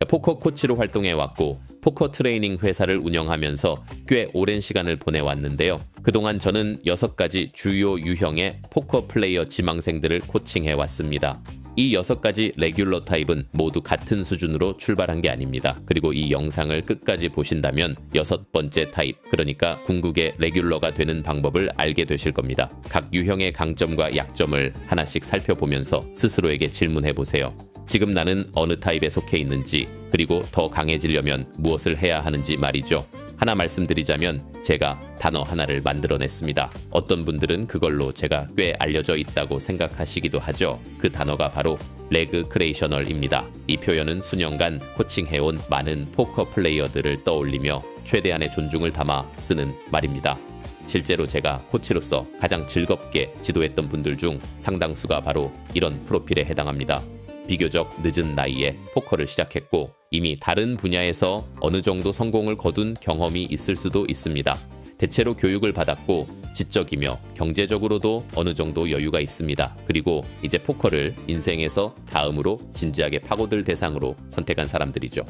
포커 코치로 활동해왔고 포커 트레이닝 회사를 운영하면서 꽤 오랜 시간을 보내왔는데요. 그동안 저는 6가지 주요 유형의 포커 플레이어 지망생들을 코칭해왔습니다. 이 6가지 레귤러 타입은 모두 같은 수준으로 출발한 게 아닙니다. 그리고 이 영상을 끝까지 보신다면 6번째 타입, 그러니까 궁극의 레귤러가 되는 방법을 알게 되실 겁니다. 각 유형의 강점과 약점을 하나씩 살펴보면서 스스로에게 질문해보세요. 지금 나는 어느 타입에 속해 있는지, 그리고 더 강해지려면 무엇을 해야 하는지 말이죠. 하나 말씀드리자면 제가 단어 하나를 만들어냈습니다. 어떤 분들은 그걸로 제가 꽤 알려져 있다고 생각하시기도 하죠. 그 단어가 바로 레그크레이셔널입니다. 이 표현은 수년간 코칭해온 많은 포커 플레이어들을 떠올리며 최대한의 존중을 담아 쓰는 말입니다. 실제로 제가 코치로서 가장 즐겁게 지도했던 분들 중 상당수가 바로 이런 프로필에 해당합니다. 비교적 늦은 나이에 포커를 시작했고 이미 다른 분야에서 어느 정도 성공을 거둔 경험이 있을 수도 있습니다. 대체로 교육을 받았고 지적이며 경제적으로도 어느 정도 여유가 있습니다. 그리고 이제 포커를 인생에서 다음으로 진지하게 파고들 대상으로 선택한 사람들이죠.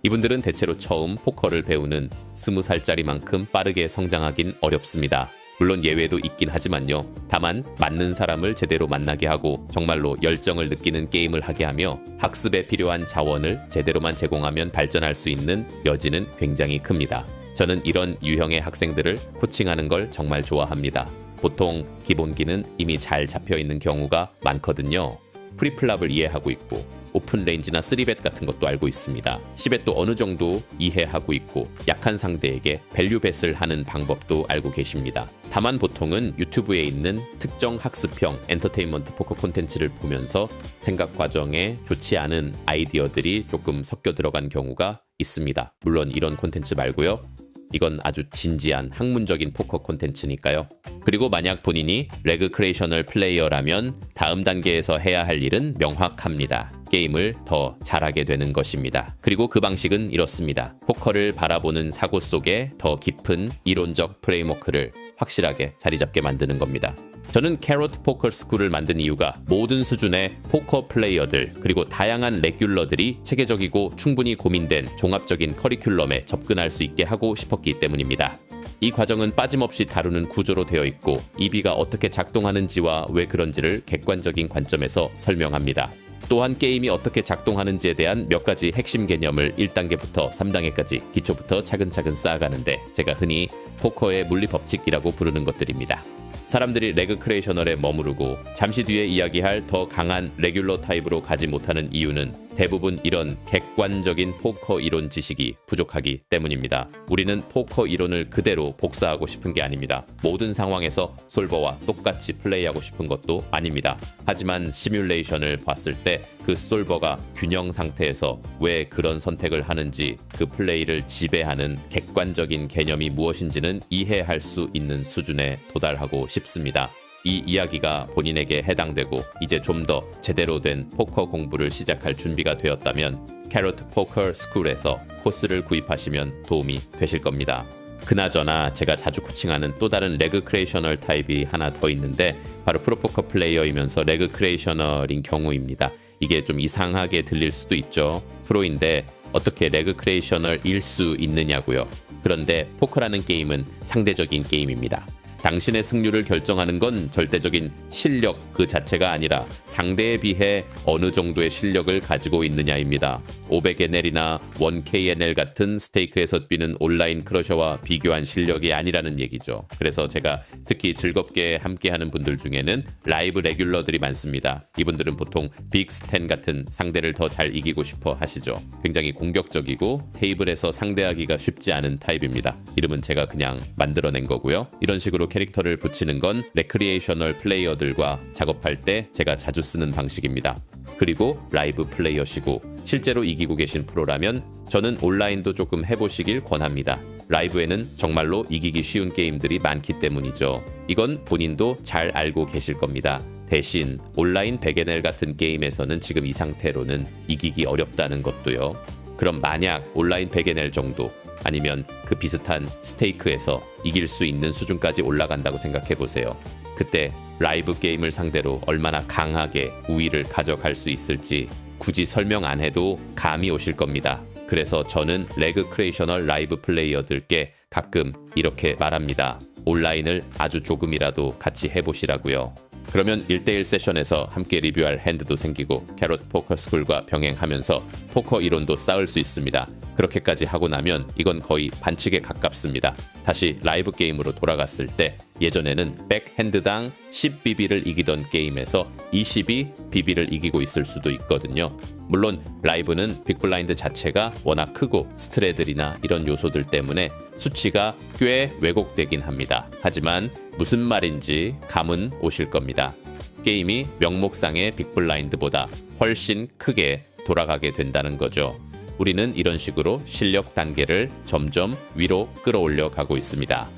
이분들은 대체로 처음 포커를 배우는 20살짜리만큼 빠르게 성장하긴 어렵습니다. 물론 예외도 있긴 하지만요. 다만 맞는 사람을 제대로 만나게 하고 정말로 열정을 느끼는 게임을 하게 하며 학습에 필요한 자원을 제대로만 제공하면 발전할 수 있는 여지는 굉장히 큽니다. 저는 이런 유형의 학생들을 코칭하는 걸 정말 좋아합니다. 보통 기본기는 이미 잘 잡혀있는 경우가 많거든요. 프리플랍을 이해하고 있고 오픈 레인지나 3벳 같은 것도 알고 있습니다. 10벳도 어느 정도 이해하고 있고 약한 상대에게 밸류벳을 하는 방법도 알고 계십니다. 다만 보통은 유튜브에 있는 특정 학습형 엔터테인먼트 포커 콘텐츠를 보면서 생각 과정에 좋지 않은 아이디어들이 조금 섞여 들어간 경우가 있습니다. 물론 이런 콘텐츠 말고요. 이건 아주 진지한 학문적인 포커 콘텐츠니까요. 그리고 만약 본인이 레그크레이셔널 플레이어라면 다음 단계에서 해야 할 일은 명확합니다. 게임을 더 잘하게 되는 것입니다. 그리고 그 방식은 이렇습니다. 포커를 바라보는 사고 속에 더 깊은 이론적 프레임워크를 확실하게 자리 잡게 만드는 겁니다. 저는 캐럿 포커 스쿨을 만든 이유가 모든 수준의 포커 플레이어들 그리고 다양한 레귤러들이 체계적이고 충분히 고민된 종합적인 커리큘럼에 접근할 수 있게 하고 싶었기 때문입니다. 이 과정은 빠짐없이 다루는 구조로 되어 있고 EB가 어떻게 작동하는지와 왜 그런지를 객관적인 관점에서 설명합니다. 또한 게임이 어떻게 작동하는지에 대한 몇 가지 핵심 개념을 1단계부터 3단계까지 기초부터 차근차근 쌓아가는데 제가 흔히 포커의 물리법칙이라고 부르는 것들입니다. 사람들이 레그크레이셔널에 머무르고 잠시 뒤에 이야기할 더 강한 레귤러 타입으로 가지 못하는 이유는 대부분 이런 객관적인 포커 이론 지식이 부족하기 때문입니다. 우리는 포커 이론을 그대로 복사하고 싶은 게 아닙니다. 모든 상황에서 솔버와 똑같이 플레이하고 싶은 것도 아닙니다. 하지만 시뮬레이션을 봤을 때 그 솔버가 균형 상태에서 왜 그런 선택을 하는지 그 플레이를 지배하는 객관적인 개념이 무엇인지는 이해할 수 있는 수준에 도달하고 싶습니다. 이 이야기가 본인에게 해당되고 이제 좀 더 제대로 된 포커 공부를 시작할 준비가 되었다면 캐럿 포커 스쿨에서 코스를 구입하시면 도움이 되실 겁니다. 그나저나 제가 자주 코칭하는 또 다른 레그크레이셔널 타입이 하나 더 있는데 바로 프로포커 플레이어이면서 레그크레이셔널인 경우입니다. 이게 좀 이상하게 들릴 수도 있죠. 프로인데 어떻게 레그크레이셔널일 수 있느냐고요. 그런데 포커라는 게임은 상대적인 게임입니다. 당신의 승률을 결정하는 건 절대적인 실력 그 자체가 아니라 상대에 비해 어느 정도의 실력을 가지고 있느냐입니다. 500NL이나 1KNL 같은 스테이크에서 뛰는 온라인 크러셔와 비교한 실력이 아니라는 얘기죠. 그래서 제가 특히 즐겁게 함께하는 분들 중에는 라이브 레귤러들이 많습니다. 이분들은 보통 빅10 같은 상대를 더 잘 이기고 싶어 하시죠. 굉장히 공격적이고 테이블에서 상대하기가 쉽지 않은 타입입니다. 이름은 제가 그냥 만들어낸 거고요. 이런 식으로 캐릭터를 붙이는 건 레크리에이셔널 플레이어들과 작업할 때 제가 자주 쓰는 방식입니다. 그리고 라이브 플레이어시고 실제로 이기고 계신 프로라면 저는 온라인도 조금 해보시길 권합니다. 라이브에는 정말로 이기기 쉬운 게임들이 많기 때문이죠. 이건 본인도 잘 알고 계실 겁니다. 대신 온라인 100NL 같은 게임에서는 지금 이 상태로는 이기기 어렵다는 것도요. 그럼 만약 온라인 100NL 정도 아니면 그 비슷한 스테이크에서 이길 수 있는 수준까지 올라간다고 생각해 보세요. 그때 라이브 게임을 상대로 얼마나 강하게 우위를 가져갈 수 있을지 굳이 설명 안 해도 감이 오실 겁니다. 그래서 저는 레그크레이셔널 라이브 플레이어들께 가끔 이렇게 말합니다. 온라인을 아주 조금이라도 같이 해보시라고요. 그러면 1대1 세션에서 함께 리뷰할 핸드도 생기고 캐럿 포커스쿨과 병행하면서 포커 이론도 쌓을 수 있습니다. 그렇게까지 하고 나면 이건 거의 반칙에 가깝습니다. 다시 라이브 게임으로 돌아갔을 때 예전에는 백핸드당 10BB를 이기던 게임에서 22BB를 이기고 있을 수도 있거든요. 물론 라이브는 빅블라인드 자체가 워낙 크고 스트레들이나 이런 요소들 때문에 수치가 꽤 왜곡되긴 합니다. 하지만 무슨 말인지 감은 오실 겁니다. 게임이 명목상의 빅블라인드보다 훨씬 크게 돌아가게 된다는 거죠. 우리는 이런 식으로 실력 단계를 점점 위로 끌어올려 가고 있습니다.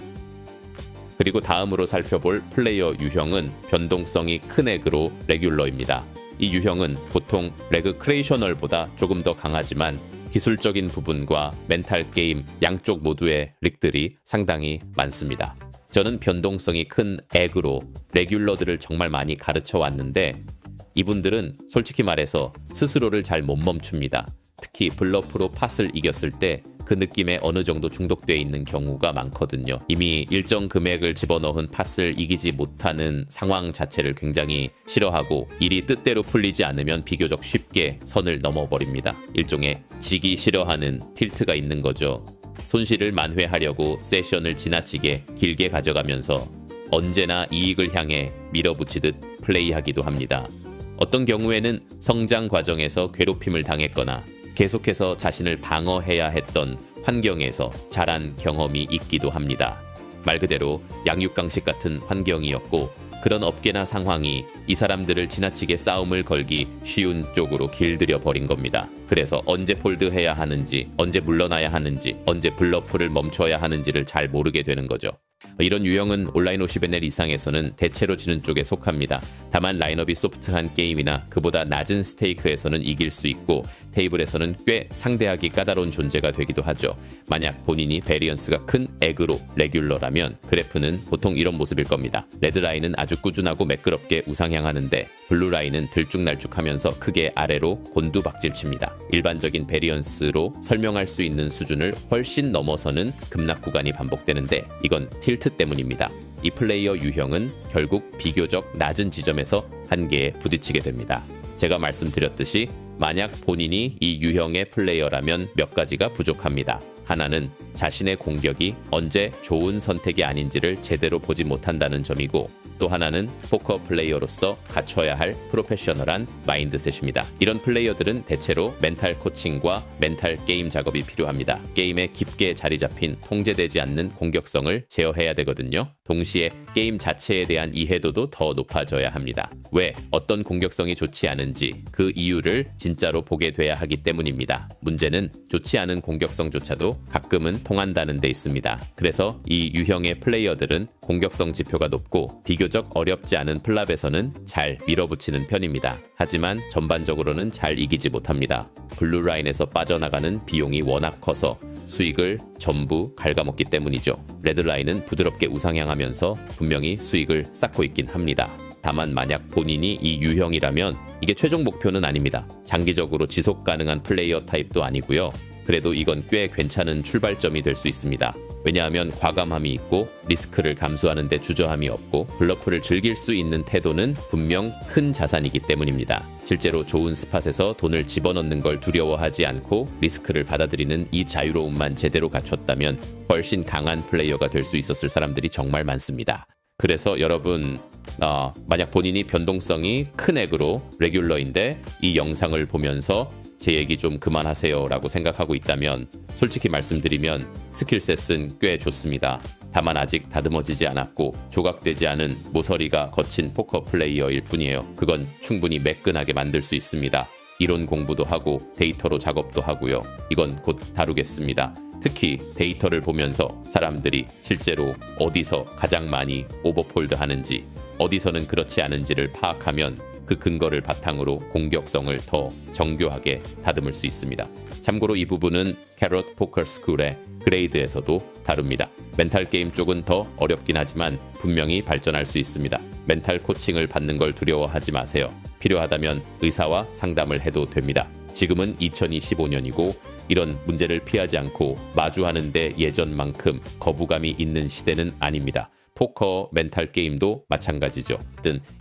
그리고 다음으로 살펴볼 플레이어 유형은 변동성이 큰 액으로 레귤러입니다. 이 유형은 보통 레그크레이셔널보다 조금 더 강하지만 기술적인 부분과 멘탈 게임 양쪽 모두의 릭들이 상당히 많습니다. 저는 변동성이 큰 액으로 레귤러들을 정말 많이 가르쳐 왔는데 이분들은 솔직히 말해서 스스로를 잘 못 멈춥니다. 특히 블러프로 팟을 이겼을 때 그 느낌에 어느 정도 중독되어 있는 경우가 많거든요. 이미 일정 금액을 집어넣은 팟을 이기지 못하는 상황 자체를 굉장히 싫어하고 일이 뜻대로 풀리지 않으면 비교적 쉽게 선을 넘어버립니다. 일종의 지기 싫어하는 틸트가 있는 거죠. 손실을 만회하려고 세션을 지나치게 길게 가져가면서 언제나 이익을 향해 밀어붙이듯 플레이하기도 합니다. 어떤 경우에는 성장 과정에서 괴롭힘을 당했거나 계속해서 자신을 방어해야 했던 환경에서 자란 경험이 있기도 합니다. 말 그대로 양육강식 같은 환경이었고 그런 업계나 상황이 이 사람들을 지나치게 싸움을 걸기 쉬운 쪽으로 길들여 버린 겁니다. 그래서 언제 폴드해야 하는지, 언제 물러나야 하는지, 언제 블러프를 멈춰야 하는지를 잘 모르게 되는 거죠. 이런 유형은 온라인 50NL 이상에서는 대체로 지는 쪽에 속합니다. 다만 라인업이 소프트한 게임이나 그보다 낮은 스테이크에서는 이길 수 있고 테이블에서는 꽤 상대하기 까다로운 존재가 되기도 하죠. 만약 본인이 베리언스가 큰 액으로 레귤러라면 그래프는 보통 이런 모습일 겁니다. 레드라인은 아주 꾸준하고 매끄럽게 우상향하는데 블루라인은 들쭉날쭉하면서 크게 아래로 곤두박질칩니다. 일반적인 베리언스로 설명할 수 있는 수준을 훨씬 넘어서는 급락 구간이 반복되는데 이건 틸트 때문입니다. 이 플레이어 유형은 결국 비교적 낮은 지점에서 한계에 부딪히게 됩니다. 제가 말씀드렸듯이 만약 본인이 이 유형의 플레이어라면 몇 가지가 부족합니다. 하나는 자신의 공격이 언제 좋은 선택이 아닌지를 제대로 보지 못한다는 점이고 또 하나는 포커 플레이어로서 갖춰야 할 프로페셔널한 마인드셋입니다. 이런 플레이어들은 대체로 멘탈 코칭과 멘탈 게임 작업이 필요합니다. 게임에 깊게 자리 잡힌 통제되지 않는 공격성을 제어해야 되거든요. 동시에 게임 자체에 대한 이해도도 더 높아져야 합니다. 왜 어떤 공격성이 좋지 않은지 그 이유를 진짜로 보게 돼야 하기 때문입니다. 문제는 좋지 않은 공격성조차도 가끔은 통한다는 데 있습니다. 그래서 이 유형의 플레이어들은 공격성 지표가 높고 비교적 어렵지 않은 플랍에서는 잘 밀어붙이는 편입니다. 하지만 전반적으로는 잘 이기지 못합니다. 블루라인에서 빠져나가는 비용이 워낙 커서 수익을 전부 갉아먹기 때문이죠. 레드라인은 부드럽게 우상향하면서 분명히 수익을 쌓고 있긴 합니다. 다만 만약 본인이 이 유형이라면 이게 최종 목표는 아닙니다. 장기적으로 지속 가능한 플레이어 타입도 아니고요. 그래도 이건 꽤 괜찮은 출발점이 될 수 있습니다. 왜냐하면 과감함이 있고 리스크를 감수하는 데 주저함이 없고 블러프를 즐길 수 있는 태도는 분명 큰 자산이기 때문입니다. 실제로 좋은 스팟에서 돈을 집어넣는 걸 두려워하지 않고 리스크를 받아들이는 이 자유로움만 제대로 갖췄다면 훨씬 강한 플레이어가 될 수 있었을 사람들이 정말 많습니다. 그래서 여러분 만약 본인이 변동성이 큰 액으로 레귤러인데 이 영상을 보면서 제 얘기 좀 그만하세요 라고 생각하고 있다면 솔직히 말씀드리면 스킬셋은 꽤 좋습니다. 다만 아직 다듬어지지 않았고 조각되지 않은 모서리가 거친 포커 플레이어일 뿐이에요. 그건 충분히 매끈하게 만들 수 있습니다. 이론 공부도 하고 데이터로 작업도 하고요. 이건 곧 다루겠습니다. 특히 데이터를 보면서 사람들이 실제로 어디서 가장 많이 오버폴드 하는지 어디서는 그렇지 않은지를 파악하면 그 근거를 바탕으로 공격성을 더 정교하게 다듬을 수 있습니다. 참고로 이 부분은 캐럿 포커 스쿨의 그레이드에서도 다룹니다. 멘탈 게임 쪽은 더 어렵긴 하지만 분명히 발전할 수 있습니다. 멘탈 코칭을 받는 걸 두려워하지 마세요. 필요하다면 의사와 상담을 해도 됩니다. 지금은 2025년이고 이런 문제를 피하지 않고 마주하는데 예전만큼 거부감이 있는 시대는 아닙니다. 포커 멘탈 게임도 마찬가지죠.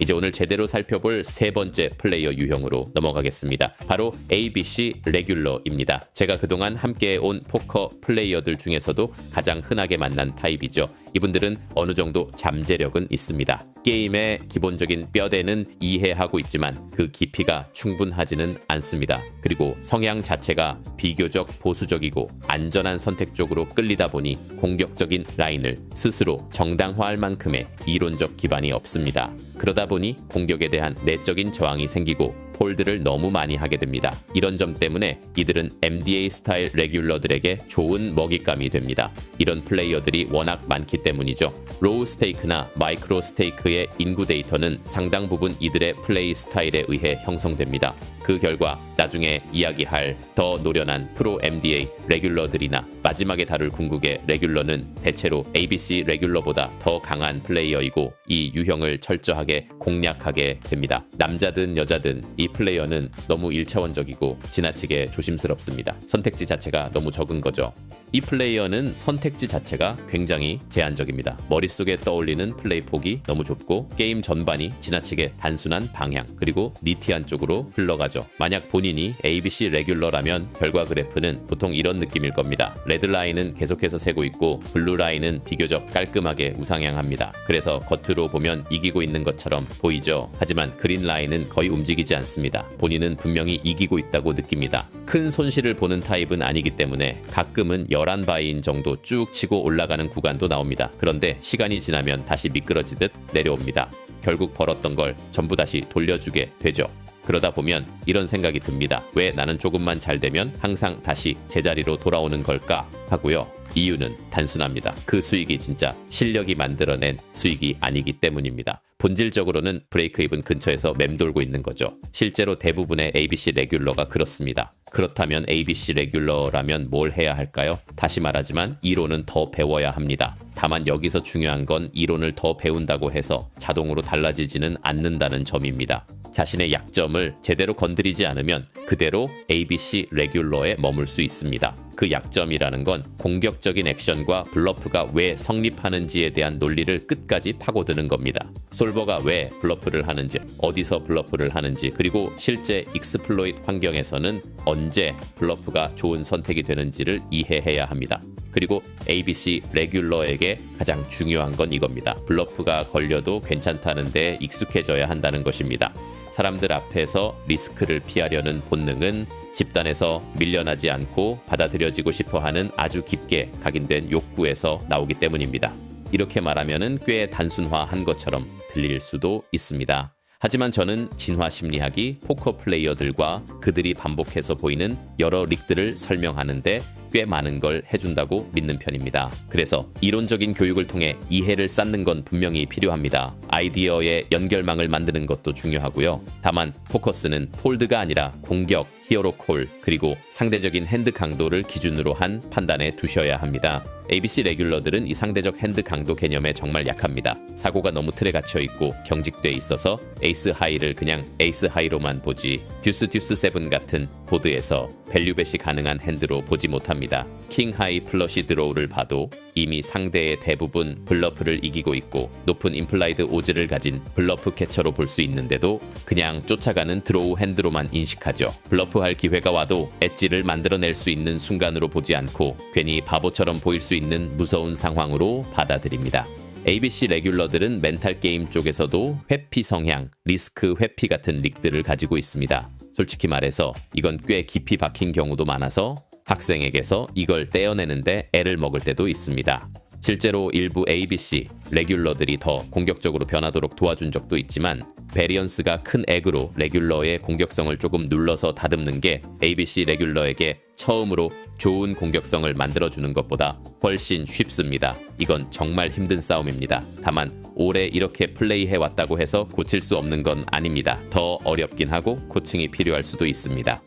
이제 오늘 제대로 살펴볼 세 번째 플레이어 유형으로 넘어가겠습니다. 바로 ABC 레귤러입니다. 제가 그동안 함께해온 포커 플레이어들 중에서도 가장 흔하게 만난 타입이죠. 이분들은 어느 정도 잠재력은 있습니다. 게임의 기본적인 뼈대는 이해하고 있지만 그 깊이가 충분하지는 않습니다. 그리고 성향 자체가 비교적 보수적이고 안전한 선택 쪽으로 끌리다 보니 공격적인 라인을 스스로 정당화할 만큼의 이론적 기반이 없습니다. 그러다 보니 공격에 대한 내적인 저항이 생기고 홀드를 너무 많이 하게 됩니다. 이런 점 때문에 이들은 MDA 스타일 레귤러들에게 좋은 먹잇감이 됩니다. 이런 플레이어들이 워낙 많기 때문이죠. 로우 스테이크나 마이크로 스테이크의 인구 데이터는 상당 부분 이들의 플레이 스타일에 의해 형성됩니다. 그 결과 나중에 이야기할 더 노련한 프로 MDA 레귤러들이나 마지막에 다룰 궁극의 레귤러는 대체로 ABC 레귤러보다 더 강한 플레이어이고 이 유형을 철저하게 공략하게 됩니다. 남자든 여자든 이 플레이어는 너무 1차원적이고 지나치게 조심스럽습니다. 선택지 자체가 너무 적은 거죠. 이 플레이어는 선택지 자체가 굉장히 제한적입니다. 머릿속에 떠올리는 플레이 폭이 너무 좁고 게임 전반이 지나치게 단순한 방향 그리고 니티한 쪽으로 흘러가죠. 만약 본인이 ABC 레귤러라면 결과 그래프는 보통 이런 느낌일 겁니다. 레드 라인은 계속해서 세고 있고 블루 라인은 비교적 깔끔하게 우상향합니다. 그래서 겉으로 보면 이기고 있는 것처럼 보이죠. 하지만 그린 라인은 거의 움직이지 않습니다. 본인은 분명히 이기고 있다고 느낍니다. 큰 손실을 보는 타입은 아니기 때문에 가끔은 11바인 정도 쭉 치고 올라가는 구간도 나옵니다. 그런데 시간이 지나면 다시 미끄러지듯 내려옵니다. 결국 벌었던 걸 전부 다시 돌려주게 되죠. 그러다 보면 이런 생각이 듭니다. 왜 나는 조금만 잘 되면 항상 다시 제자리로 돌아오는 걸까 하고요. 이유는 단순합니다. 그 수익이 진짜 실력이 만들어낸 수익이 아니기 때문입니다. 본질적으로는 브레이크 이븐 근처에서 맴돌고 있는 거죠. 실제로 대부분의 ABC 레귤러가 그렇습니다. 그렇다면 ABC 레귤러라면 뭘 해야 할까요? 다시 말하지만 이론은 더 배워야 합니다. 다만 여기서 중요한 건 이론을 더 배운다고 해서 자동으로 달라지지는 않는다는 점입니다. 자신의 약점을 제대로 건드리지 않으면 그대로 ABC 레귤러에 머물 수 있습니다. 그 약점이라는 건 공격적인 액션과 블러프가 왜 성립하는지에 대한 논리를 끝까지 파고드는 겁니다. 솔버가 왜 블러프를 하는지, 어디서 블러프를 하는지, 그리고 실제 익스플로이트 환경에서는 언제 블러프가 좋은 선택이 되는지를 이해해야 합니다. 그리고 ABC 레귤러에게 가장 중요한 건 이겁니다. 블러프가 걸려도 괜찮다는데 익숙해져야 한다는 것입니다. 사람들 앞에서 리스크를 피하려는 본능은 집단에서 밀려나지 않고 받아들여지고 싶어하는 아주 깊게 각인된 욕구에서 나오기 때문입니다. 이렇게 말하면은 꽤 단순화한 것처럼 들릴 수도 있습니다. 하지만 저는 진화 심리학이 포커 플레이어들과 그들이 반복해서 보이는 여러 릭들을 설명하는데 꽤 많은 걸 해준다고 믿는 편입니다. 그래서 이론적인 교육을 통해 이해를 쌓는 건 분명히 필요합니다. 아이디어의 연결망을 만드는 것도 중요하고요. 다만 포커스는 폴드가 아니라 공격, 히어로 콜, 그리고 상대적인 핸드 강도를 기준으로 한 판단에 두셔야 합니다. ABC 레귤러들은 이 상대적 핸드 강도 개념에 정말 약합니다. 사고가 너무 틀에 갇혀 있고 경직돼 있어서 에이스 하이를 그냥 에이스 하이로만 보지 듀스 듀스 세븐 같은 보드에서 밸류벳이 가능한 핸드로 보지 못합니다. 킹 하이 플러시 드로우를 봐도 이미 상대의 대부분 블러프를 이기고 있고 높은 임플라이드 오즈를 가진 블러프 캐쳐로 볼 수 있는데도 그냥 쫓아가는 드로우 핸드로만 인식하죠. 블러프할 기회가 와도 엣지를 만들어낼 수 있는 순간으로 보지 않고 괜히 바보처럼 보일 수 있는 무서운 상황으로 받아들입니다. ABC 레귤러들은 멘탈 게임 쪽에서도 회피 성향, 리스크 회피 같은 릭들을 가지고 있습니다. 솔직히 말해서 이건 꽤 깊이 박힌 경우도 많아서 학생에게서 이걸 떼어내는데 애를 먹을 때도 있습니다. 실제로 일부 ABC 레귤러들이 더 공격적으로 변하도록 도와준 적도 있지만 베리언스가 큰 액으로 레귤러의 공격성을 조금 눌러서 다듬는 게 ABC 레귤러에게 처음으로 좋은 공격성을 만들어주는 것보다 훨씬 쉽습니다. 이건 정말 힘든 싸움입니다. 다만 오래 이렇게 플레이해왔다고 해서 고칠 수 없는 건 아닙니다. 더 어렵긴 하고 코칭이 필요할 수도 있습니다.